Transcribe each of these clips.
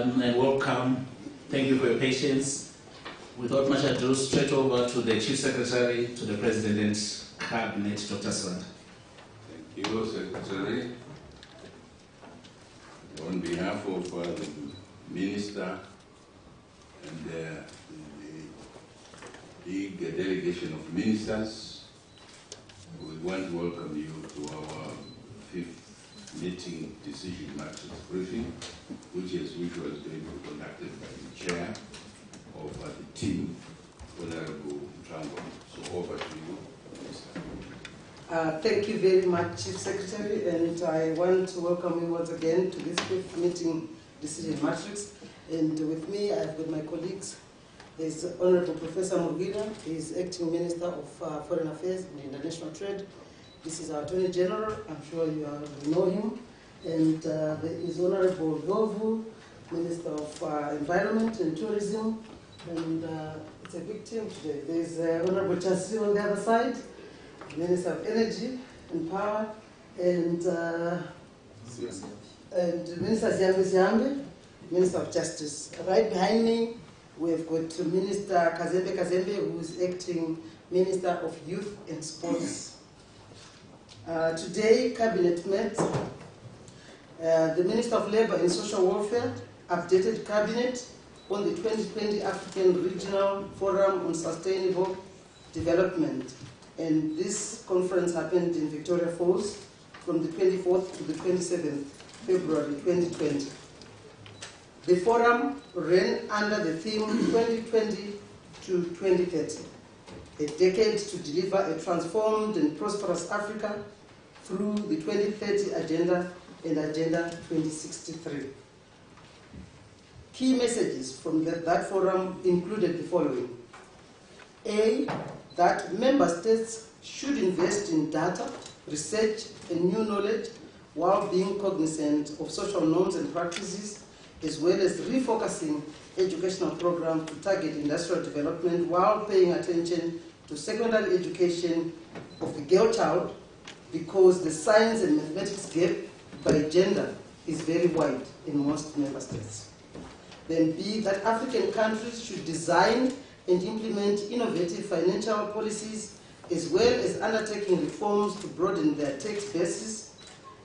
and welcome. Thank you for your patience. Without much ado, straight over to the Chief Secretary, to the President and Cabinet, Dr. Sand. Thank you, Secretary. On behalf of the Minister and the big delegation of ministers, we want to welcome you to our 5th meeting decision matrix briefing, which is usually going to be conducted by the chair of the team, Honorable Mtrango. So over to you, Minister. Thank you very much, Chief Secretary, and I want to welcome you once again to this 5th meeting decision matrix. And with me, I've got my colleagues. There's Honorable Professor Mugida, he is Acting Minister of Foreign Affairs and International Trade. This is our Attorney General, I'm sure you know him. And there is Honorable Govu, Minister of Environment and Tourism. And it's a big team today. There's Honorable Chasi on the other side, Minister of Energy and Power, and Minister Ziyambe, Minister of Justice. Right behind me, we've got Minister Kazembe, who is Acting Minister of Youth and Sports. Today, Cabinet met. The Minister of Labour and Social Welfare updated Cabinet on the 2020 African Regional Forum on Sustainable Development. And this conference happened in Victoria Falls from the 24th to the 27th February 2020. The forum ran under the theme 2020 to 2030, a decade to deliver a transformed and prosperous Africa through the 2030 Agenda and Agenda 2063. Key messages from that forum included the following. A, that member states should invest in data, research, and new knowledge while being cognizant of social norms and practices, as well as refocusing educational programs to target industrial development while paying attention to secondary education of the girl child, because the science and mathematics gap by gender is very wide in most member states. Then B, that African countries should design and implement innovative financial policies, as well as undertaking reforms to broaden their tax bases,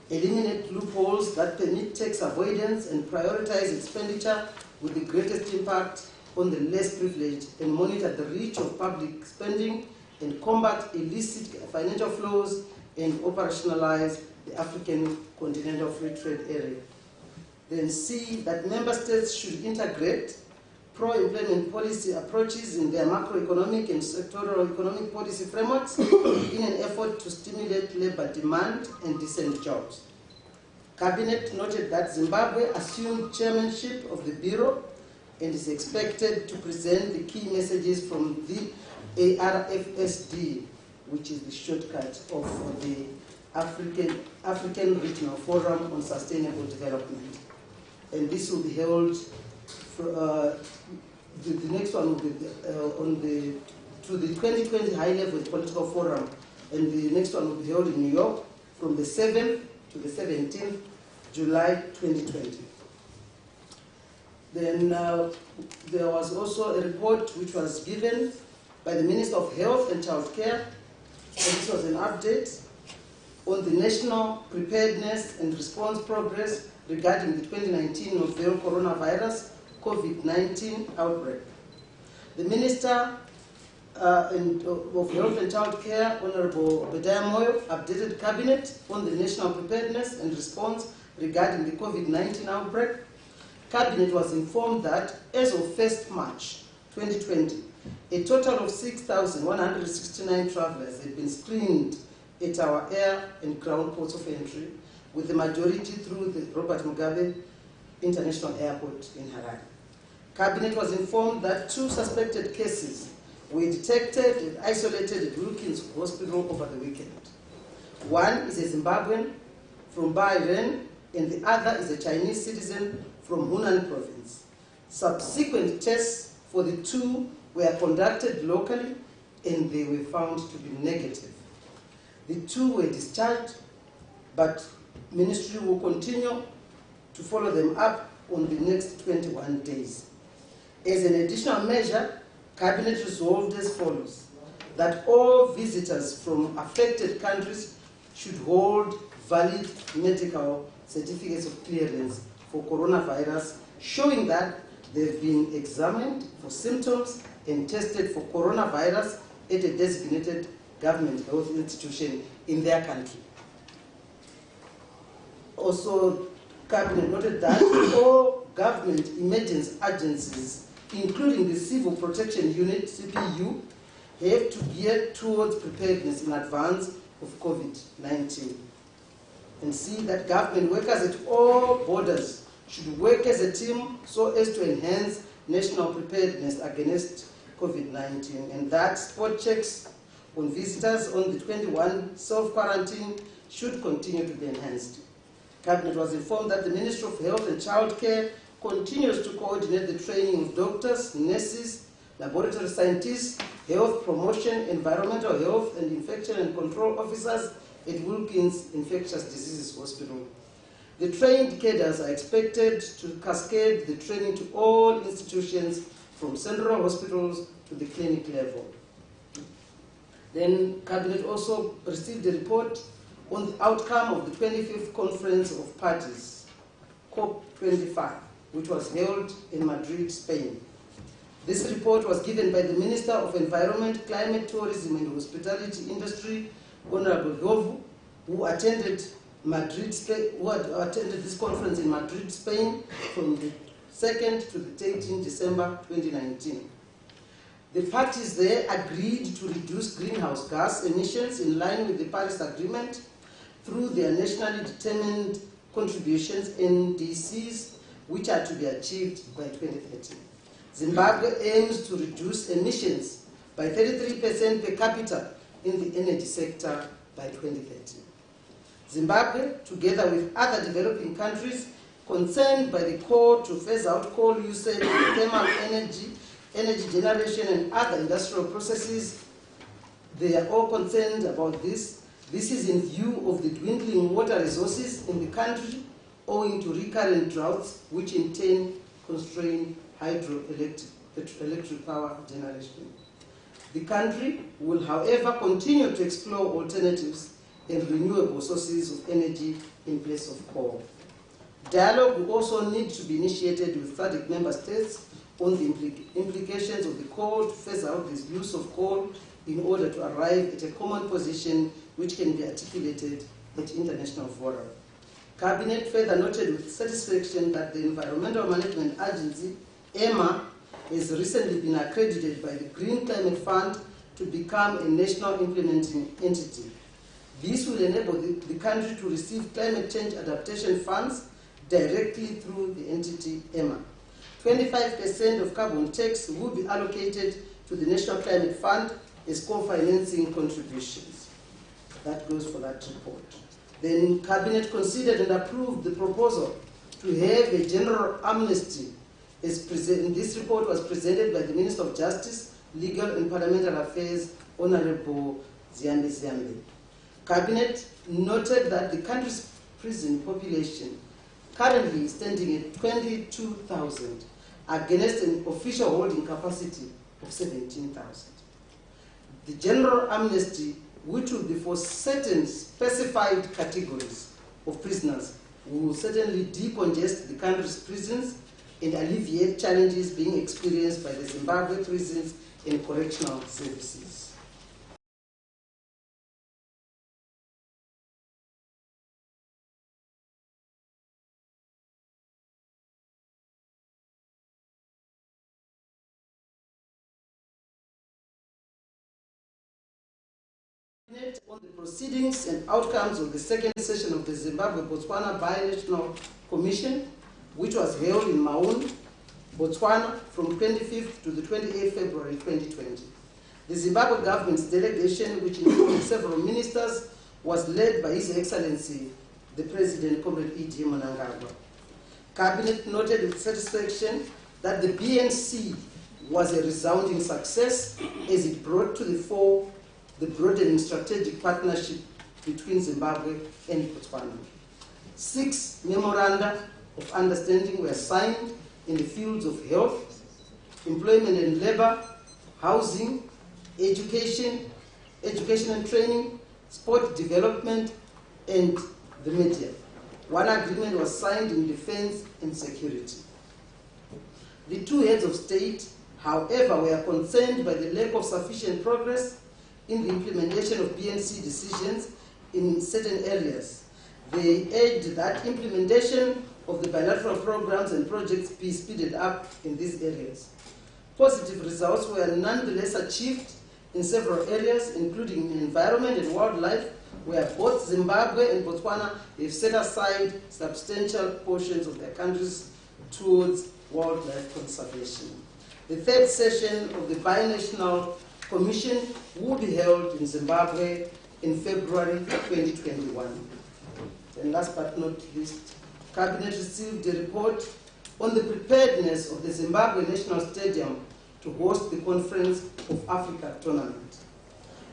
eliminate loopholes that permit tax avoidance, and prioritize expenditure with the greatest impact on the less privileged, and monitor the reach of public spending, and combat illicit financial flows, and operationalize the African Continental Free Trade Area. Then C, that member states should integrate pro-employment policy approaches in their macroeconomic and sectoral economic policy frameworks in an effort to stimulate labor demand and decent jobs. Cabinet noted that Zimbabwe assumed chairmanship of the Bureau and is expected to present the key messages from the ARFSD, which is the shortcut of the African Regional Forum on Sustainable Development. And this will be held, the next one will be to the 2020 High Level Political Forum, and the next one will be held in New York from the 7th to the 17th July 2020. Then there was also a report which was given by the Minister of Health and Child Care, and this was an update on the national preparedness and response progress regarding the 2019 novel coronavirus COVID-19 outbreak. The Minister of Health and Child Care, Honorable Obadiah Moyo, updated Cabinet on the national preparedness and response regarding the COVID-19 outbreak. Cabinet was informed that as of 1st March 2020, a total of 6,169 travelers had been screened at our air and ground ports of entry, with the majority through the Robert Mugabe International Airport in Harare. Cabinet was informed that 2 suspected cases were detected and isolated at Wilkins Hospital over the weekend. One is a Zimbabwean from Bahrain, and the other is a Chinese citizen from Hunan province. Subsequent tests for the 2 were conducted locally, and they were found to be negative. The 2 were discharged, but Ministry will continue to follow them up on the next 21 days. As an additional measure, Cabinet resolved as follows: that all visitors from affected countries should hold valid medical certificates of clearance for coronavirus, showing that they've been examined for symptoms and tested for coronavirus at a designated government health institution in their country. Also, Cabinet noted that all government emergency agencies, including the Civil Protection Unit, CPU, have to gear towards preparedness in advance of COVID-19. And see that government workers at all borders should work as a team so as to enhance national preparedness against COVID-19, and that spot checks on visitors on the 21 self-quarantine should continue to be enhanced. Cabinet was informed that the Ministry of Health and Child Care continues to coordinate the training of doctors, nurses, laboratory scientists, health promotion, environmental health, and infection and control officers at Wilkins Infectious Diseases Hospital. The trained cadres are expected to cascade the training to all institutions from central hospitals to the clinic level. Then Cabinet also received a report on the outcome of the 25th Conference of Parties, COP25, which was held in Madrid, Spain. This report was given by the Minister of Environment, Climate, Tourism and Hospitality Industry, Honorable Jovu, who attended this conference in Madrid, Spain from the 2nd to the 13th December 2019. The parties there agreed to reduce greenhouse gas emissions in line with the Paris Agreement through their nationally determined contributions, NDCs, which are to be achieved by 2030. Zimbabwe aims to reduce emissions by 33% per capita in the energy sector by 2030. Zimbabwe, together with other developing countries concerned by the call to phase out coal usage, thermal energy generation and other industrial processes, they are all concerned about this. This is in view of the dwindling water resources in the country owing to recurrent droughts, which in turn constrain hydroelectric power generation. The country will, however, continue to explore alternatives and renewable sources of energy in place of coal. Dialogue will also need to be initiated with SADC member states on the implications of the call to phase out the use of coal in order to arrive at a common position which can be articulated at international fora. Cabinet further noted with satisfaction that the Environmental Management Agency, EMA, has recently been accredited by the Green Climate Fund to become a national implementing entity. This will enable the country to receive climate change adaptation funds directly through the entity EMA. 25% of carbon tax will be allocated to the National Climate Fund as co-financing contributions. That goes for that report. Then Cabinet considered and approved the proposal to have a general amnesty. This report was presented by the Minister of Justice, Legal and Parliamentary Affairs, Honorable Ziambe Ziambe. Cabinet noted that the country's prison population currently is standing at 22,000 against an official holding capacity of 17,000. The general amnesty, which will be for certain specified categories of prisoners, will certainly decongest the country's prisons and alleviate challenges being experienced by the Zimbabwe prisons and correctional services. On the proceedings and outcomes of the second session of the Zimbabwe-Botswana Binational Commission, which was held in Maun, Botswana, from 25th to the 28th February 2020. The Zimbabwe government's delegation, which included several ministers, was led by His Excellency, the President, Comrade E.G. Mnangagwa. Cabinet noted with satisfaction that the BNC was a resounding success as it brought to the fore the broadening strategic partnership between Zimbabwe and Botswana. 6 memoranda of understanding were signed in the fields of health, employment and labor, housing, education and training, sport development, and the media. One agreement was signed in defense and security. The two heads of state, however, were concerned by the lack of sufficient progress in the implementation of BNC decisions in certain areas. They urged that implementation of the bilateral programs and projects be speeded up in these areas. Positive results were nonetheless achieved in several areas, including in environment and wildlife, where both Zimbabwe and Botswana have set aside substantial portions of their countries towards wildlife conservation. The third session of the Binational Commission will be held in Zimbabwe in February 2021. And last but not least, Cabinet received a report on the preparedness of the Zimbabwe National Stadium to host the Conference of Africa tournament.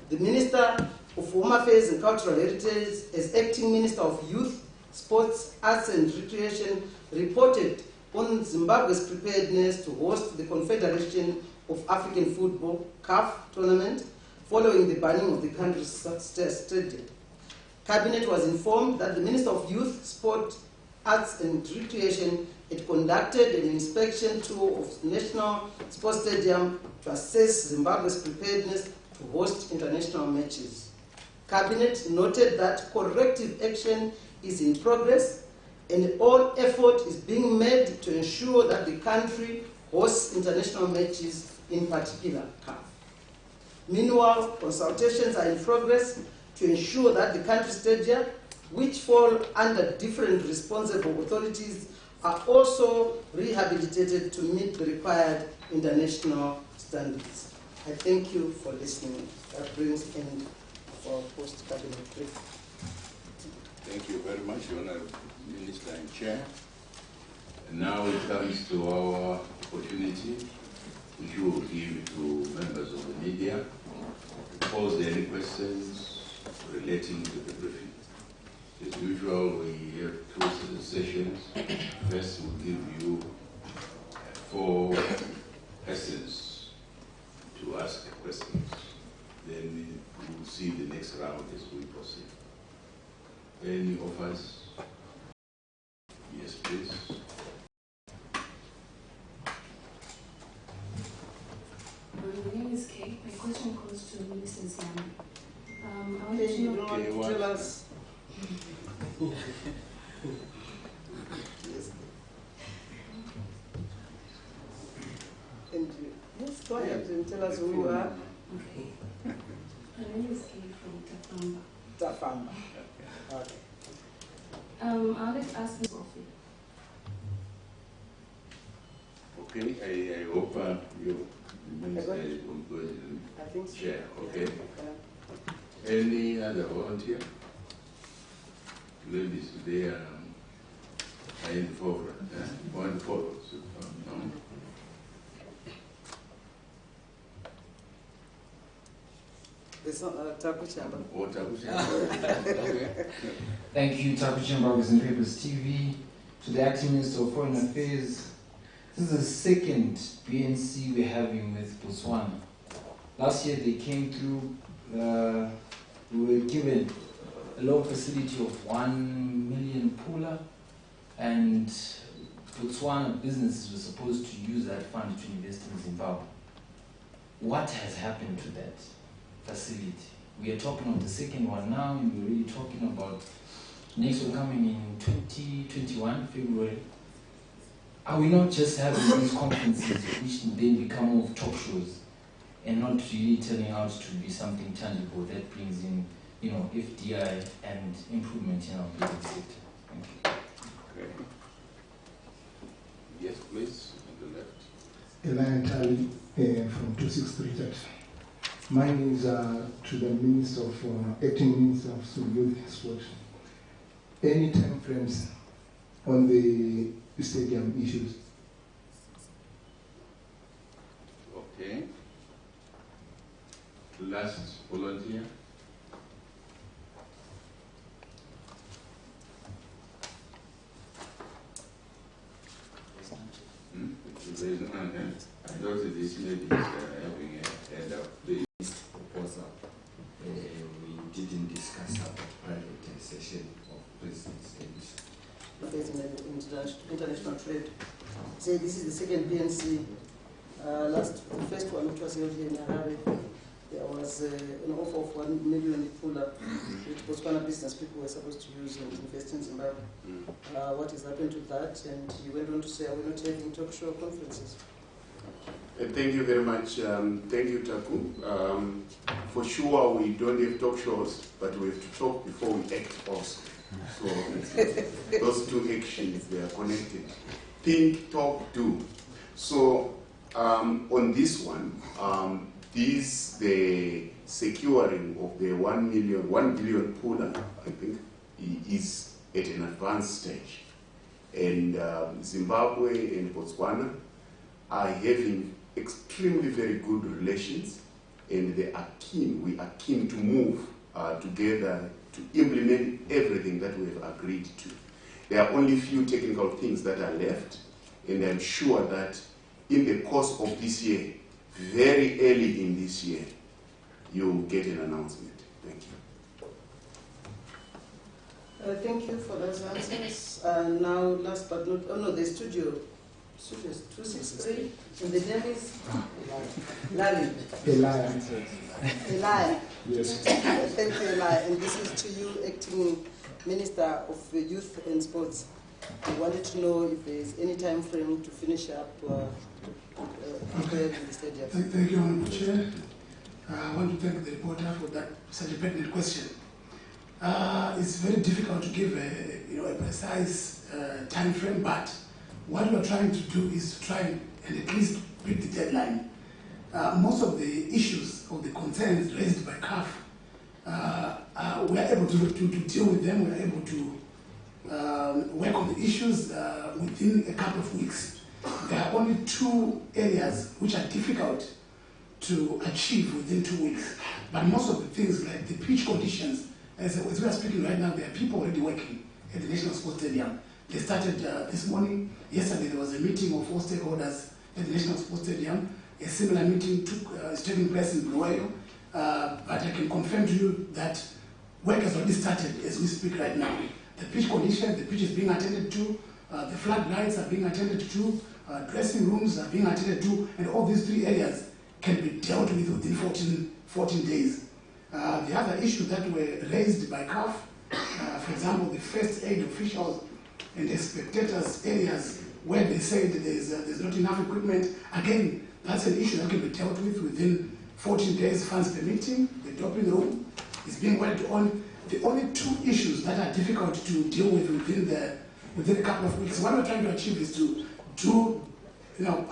The Minister of Home Affairs and Cultural Heritage, as Acting Minister of Youth, Sports, Arts and Recreation, reported on Zimbabwe's preparedness to host the Confederation of African Football (CAF) tournament following the banning of the country's stadium. Cabinet was informed that the Minister of Youth, Sport, Arts and Recreation had conducted an inspection tour of National Sports Stadium to assess Zimbabwe's preparedness to host international matches. Cabinet noted that corrective action is in progress and all effort is being made to ensure that the country hosts international matches, in particular CAF. Meanwhile, consultations are in progress to ensure that the country stadia, which fall under different responsible authorities, are also rehabilitated to meet the required international standards. I thank you for listening. That brings end of our post-cabinet briefing. Thank you very much, Honourable Minister and Chair. And now it comes to our opportunity, which we will give to members of the media to pose any questions relating to the briefing. As usual, we have two sessions. First, we'll give you 4 persons to ask questions. Then we will see the next round as we proceed. Any offers? Yes, please. My name is Kay. My question goes to Minister Ziani. I want Okay, to you know. don't want to tell us? Yes. And yes, go ahead and tell us who you are. Okay. My name is Kay from Tafamba. Tafamba. Okay. I wanted to ask Ms. Ofi. Okay, I hope you minister will go and I think so. share. Okay. Yeah. Any other volunteer? Ladies, they are in the forefront. One follows. No? It's not Taku Chamba. Or okay. Thank you, Taku Chambers and Papers TV. To the Acting Minister of Foreign Affairs, this is the second BNC we're having with Botswana. Last year they came through, we were given a loan facility of 1 million pula, and Botswana businesses were supposed to use that fund to invest in Zimbabwe. What has happened to that facility? We are talking of the second one now, and we're really talking about next one coming in 2021, February. Are we not just having these conferences which then become more of talk shows and not really turning out to be something tangible that brings in, FDI and improvement in our business sector? Thank you. Okay. Yes, please, on the left. Elian Tali from 263 Mine is to the Minister of Acting Minister of Youth Sport. Any time frames on the stadium issues? Okay. Last volunteer. I thought this lady is having a head up. Proposal. We didn't discuss about privatization of prisons and international trade. Say this is the second PNC. The first one, which was held here in Harare, there was an offer of 1 million pula, which Botswana business people were supposed to use and invest in Zimbabwe. What has happened to that? And you went on to say, are we not having talk show conferences? Thank you very much. Thank you, Taku. For sure, we don't have talk shows, but we have to talk before we act also. So those two actions, they are connected. Think, talk, do. So on this one, the securing of the 1 billion pula, I think, is at an advanced stage. And Zimbabwe and Botswana are having extremely very good relations, and we are keen to move together to implement everything that we have agreed to. There are only few technical things that are left, and I'm sure that in the course of this year, very early in this year, you'll get an announcement. Thank you. Thank you for those answers. Now, last but not, the studio 263, and the name is Larry. Eli. Yes. Thank you, Eli. And this is to you, Acting Minister of Youth and Sports. We wanted to know if there is any time frame to finish up in the stadium. Thank you, Honourable Chair. I want to thank the reporter for that such a pertinent question. It's very difficult to give a precise time frame, but what we are trying to do is to try and at least beat the deadline. Most of the issues of the concerns raised by CAF, we are able to deal with them. We are able to work on the issues within a couple of weeks. There are only two areas which are difficult to achieve within 2 weeks. But most of the things, like the pitch conditions, as we are speaking right now, there are people already working at the National Sports Stadium. They started this morning. Yesterday there was a meeting of all stakeholders at the National Sports Stadium. A similar meeting is taking place in Bulawayo. But I can confirm to you that work has already started as we speak right now. The pitch condition, the pitch is being attended to, the floodlights are being attended to, dressing rooms are being attended to, and all these three areas can be dealt with within 14 days. The other issues that were raised by CAF, for example, the first aid officials and the spectators areas where they said there's not enough equipment, again, that's an issue that can be dealt with within 14 days, funds permitting. The doping room is being worked on. The only two issues that are difficult to deal with within a couple of weeks, what we're trying to achieve is to do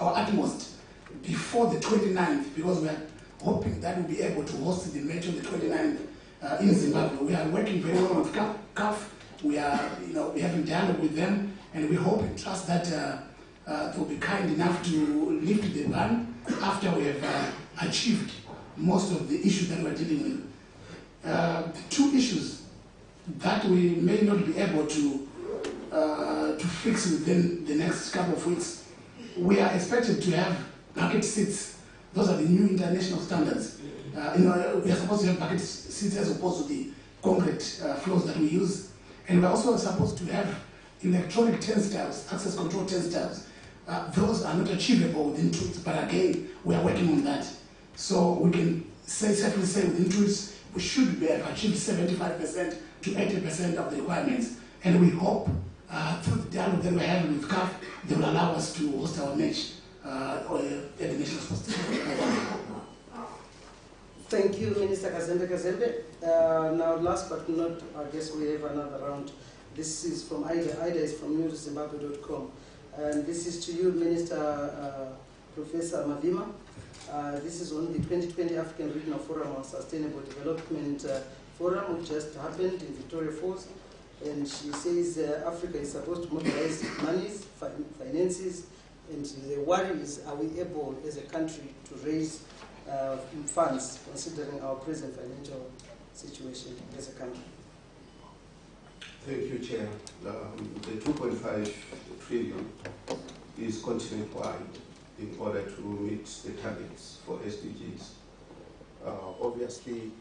our utmost before the 29th, because we are hoping that we'll be able to host the match on the 29th in Zimbabwe. We are working very well with CAF. We are we having dialogue with them, and we hope and trust that they'll be kind enough to lift the ban after we have achieved most of the issues that we're dealing with. The two issues that we may not be able to fix within the next couple of weeks, we are expected to have bucket seats. Those are the new international standards. We are supposed to have bucket seats as opposed to the concrete floors that we use. And we're also supposed to have electronic turnstiles, access control turnstiles. Those are not achievable within 2 weeks, but again, we are working on that. So we can safely say within 2 weeks, we should have achieved 75% to 80% of the requirements. And we hope through the dialogue that we're having with CAF, they will allow us to host our match at the National Sports Stadium. Thank you, Minister Kazembe. Now, last but not, I guess we have another round. This is from Ida. Ida is from newszimbabwe.com. And this is to you, Minister Professor Malima. This is on the 2020 African Regional Forum on Sustainable Development Forum, which just happened in Victoria Falls. And she says Africa is supposed to mobilize monies, finances, and the worry is, are we able as a country to raise funds considering our present financial situation as a country? Thank you, Chair. The 2.5 trillion is continent-wide, in order to meet the targets for SDGs. Obviously,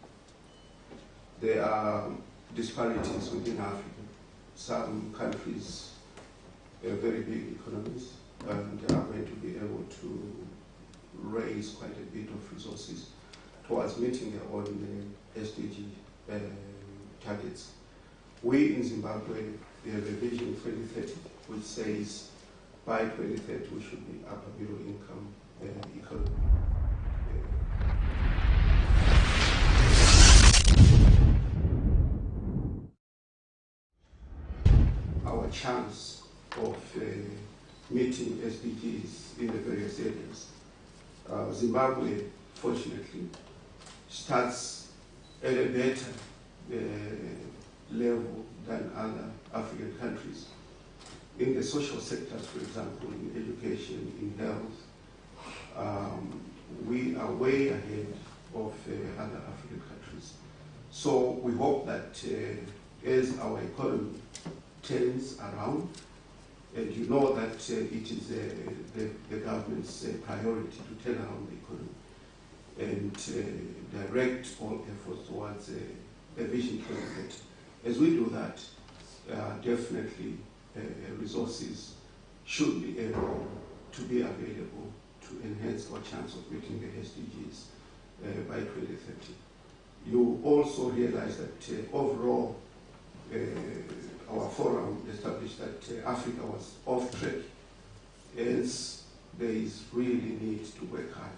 there are disparities within Africa. Some countries have very big economies and are going to be able to raise quite a bit of resources towards meeting their own SDG targets. We in Zimbabwe have a vision 2030 which says by 2030 we should be upper middle income economy. Our chance of meeting SDGs in the various areas. Zimbabwe, fortunately, starts at a better level than other African countries. In the social sectors, for example, in education, in health, we are way ahead of other African countries. So we hope that as our economy turns around, and you know that it is the government's priority to turn around the economy and direct all efforts towards a vision 2030. As we do that, definitely resources should be able to be available to enhance our chance of meeting the SDGs by 2030. You also realize that overall our forum established that Africa was off track, as there is really need to work hard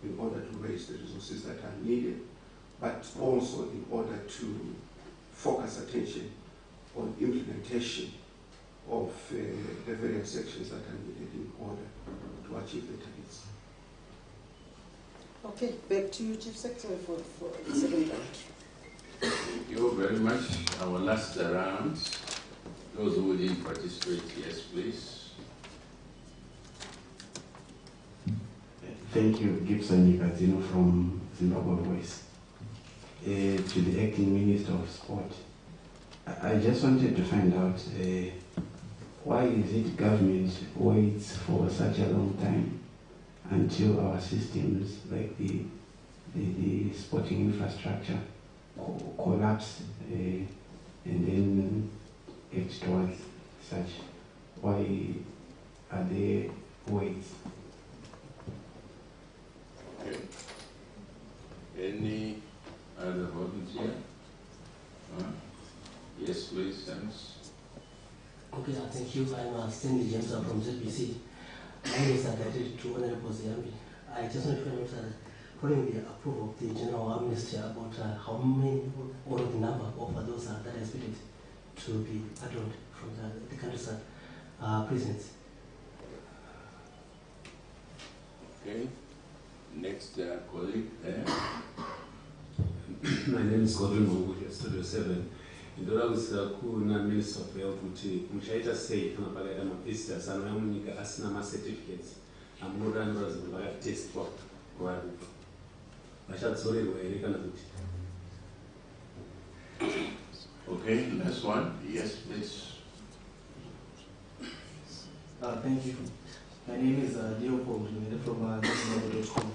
in order to raise the resources that are needed, but also in order to focus attention on implementation of the various sections that are needed in order to achieve the targets. Okay, back to you, Chief Secretary, for the second round. Thank you very much. Our last round. Those who didn't participate, yes, please. Thank you, Gibson Nikazino from Zimbabwe Voice. To the Acting Minister of Sport, I just wanted to find out why is it government waits for such a long time until our systems, like the sporting infrastructure, collapse and then act towards such? Why are there waits? Okay. Any other volunteer? Yes, please, thanks. Okay, thank you. I'm Stanley James from ZBC. My name is directed to Honorable Ziambi. I just want to find out, following the approval of the general amnesty, about how many, or the number of those that are expected to be pardoned from the country's prisons. Okay. Next colleague there. My name is Gordon Mungu, Studio 7. Ndora kuna Minister of Health kuti muchaita sei kana pakaita mapesitasi anouya munyika asina macertificates amunodanura zvinhu vakatestwa kuvari vachadzorerwa here kana kuti? Okay, last one. Yes, please. Thank you. My name is Leopold from Binational.com.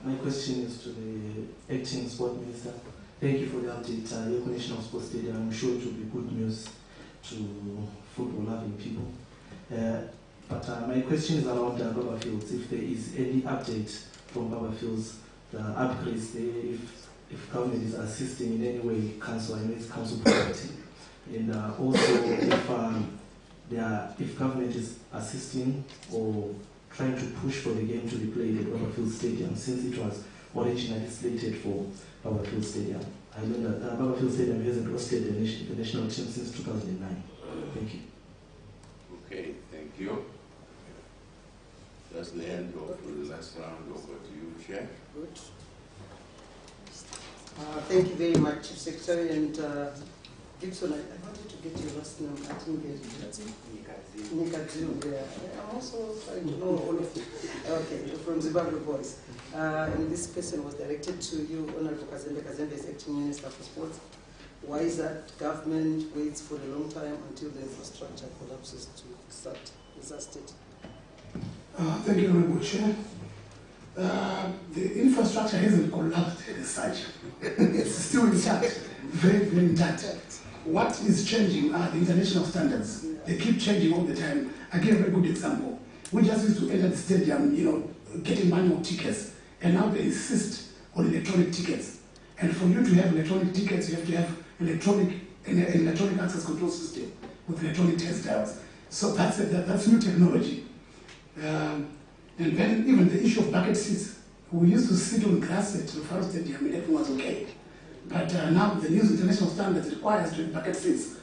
My question is to the Acting Sport Minister. Thank you for the update. Your Binational Sports Stadium, I'm sure it will be good news to football-loving people. But my question is around Baba Fields. If there is any update from Baba Fields, the upgrades there, if government is assisting in any way, council, I know it's council property, and also if government is assisting or trying to push for the game to be played at Baba Fields Stadium, since it was originally slated for Baba Fields Stadium. I know that Baba Fields Stadium hasn't hosted the national team since 2009. Thank you. Okay, thank you. That's the end of the last round. Over to you, Chair. Good. Thank you very much, Chief Secretary. And Gibson, I wanted to get your last name. I think Nikazino. Yeah. I'm also trying to know all of you. Okay, from Zimbabwe Voice. And this question was directed to you, Honorable Kazembe. Kazembe is Acting Minister for Sports. Why is that government waits for a long time until the infrastructure collapses to start disaster? Thank you, Honorable Chair. The infrastructure hasn't collapsed as such. It's still intact, very, very intact. What is changing are the international standards. They keep changing all the time. I give a very good example. We just used to enter the stadium, getting manual tickets, and now they insist on electronic tickets. And for you to have electronic tickets, you have to have an electronic access control system with electronic textiles. So that's new technology. And then even the issue of bucket seats. We used to sit on grass at the Faro Stadium and everything was okay. But now the new international standards requires to have bucket seats.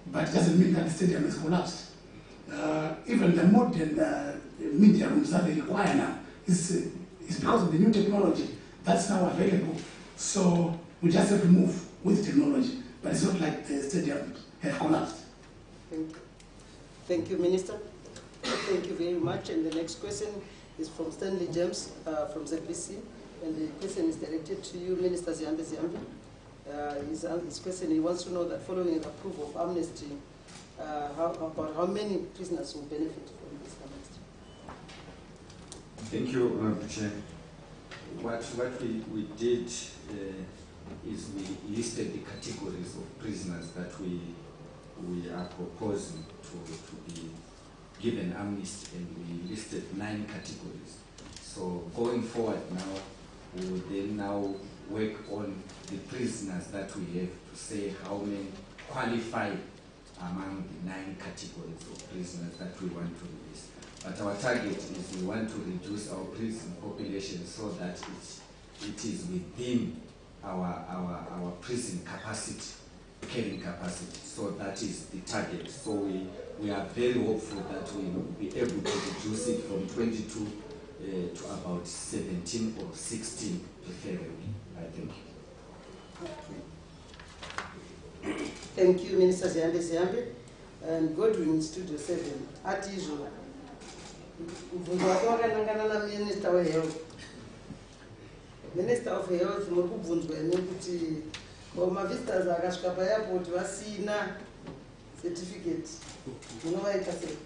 But it doesn't mean that the stadium has collapsed. Even the modern media rooms that they require now is because of the new technology that's now available. So we just have to move with technology. But it's not like the stadiums have collapsed. Thank you. Thank you, Minister. Thank you very much. And the next question is from Stanley James from ZBC. And the question is directed to you, Minister Ziyambi Ziyambi. His question, he wants to know that following the approval of amnesty, about how many prisoners will benefit from this amnesty? Thank you, Honorable Chair. What we did is we listed the categories of prisoners that we are proposing to be given amnesty, and we listed 9 categories. So going forward now, we will then now work on the prisoners that we have to say how many qualify among the 9 categories of prisoners that we want to release. But our target is we want to reduce our prison population so that it is within our prison capacity, carrying capacity. So that is the target. So we are very hopeful that we will be able to reduce it from 22 to about 17 or 16 preferably, I think. Thank you, Minister Ziyambi Ziyambi. And Godwin in Studio 7, at usual. Minister of Health. Minister of Health, Mokubunzwe, Nokuti, Oma visitors akasvika airport vasina certificate. Munovaita sei?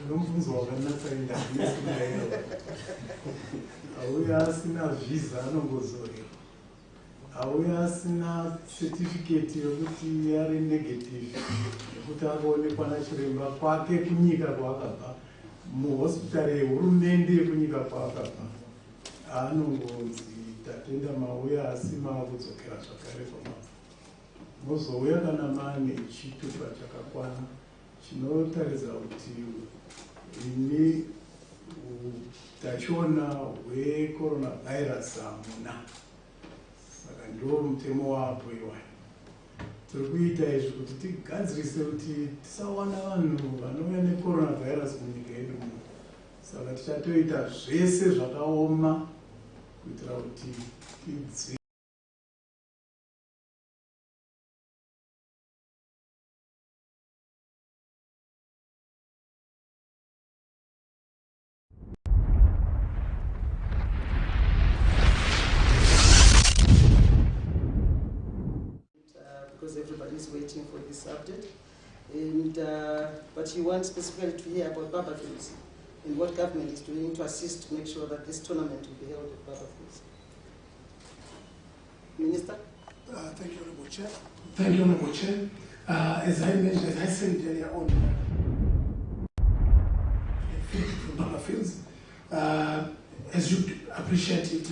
Nomubvunzo wakanaka inda auya asina visa anombozorerwa, auya asina certificate yokuti ari negative yekuti akaonekwa nachiremba kwake kunyika kwaakabva, muhospitari yehurumende yekunyika kwaakabva, anongonzi tatenda mauya asi maakudzokera zvakare kwamabva. Mozouya kana maane chitupa chakakwana chinotaridza kuti ine utachiona hwecoronavirus hamuna. Saka ndiwo mutemo wapo iwayo. Tiri kuita izvi kuti tigadzirise kuti tisawana vanhu vanouya necoronavirus munyika yedu muno. Saka tichatoita zvese zvakaoma kuitira kuti tidzivirire. Because everybody is waiting for this update. And, but you want specifically to hear about Barbafields and what government is doing to assist to make sure that this tournament will be held at Barbafields. Minister? Thank you, Honorable Chair. Thank you, Honorable Chair. As I mentioned, as I said earlier on, from Barbafields, as you appreciate it,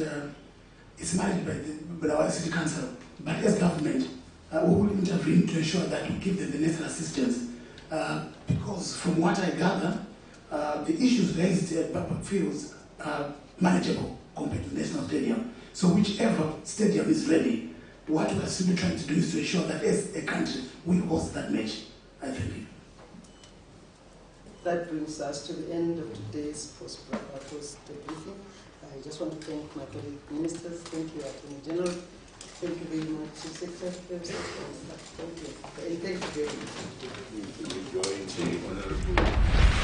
it's managed by the Bulawayo City Council, but as government, we will intervene to ensure that we give them the necessary assistance. Because from what I gather, the issues raised at Barbafields are manageable compared to the National Stadium. So whichever stadium is ready, what we are simply trying to do is to ensure that as a country, we host that match. I thank you. That brings us to the end of today's post-briefing. I just want to thank my colleague ministers. Thank you, Attorney General. Thank you very much, Secretary. Thank you. And thank you very much. Enjoying the honorable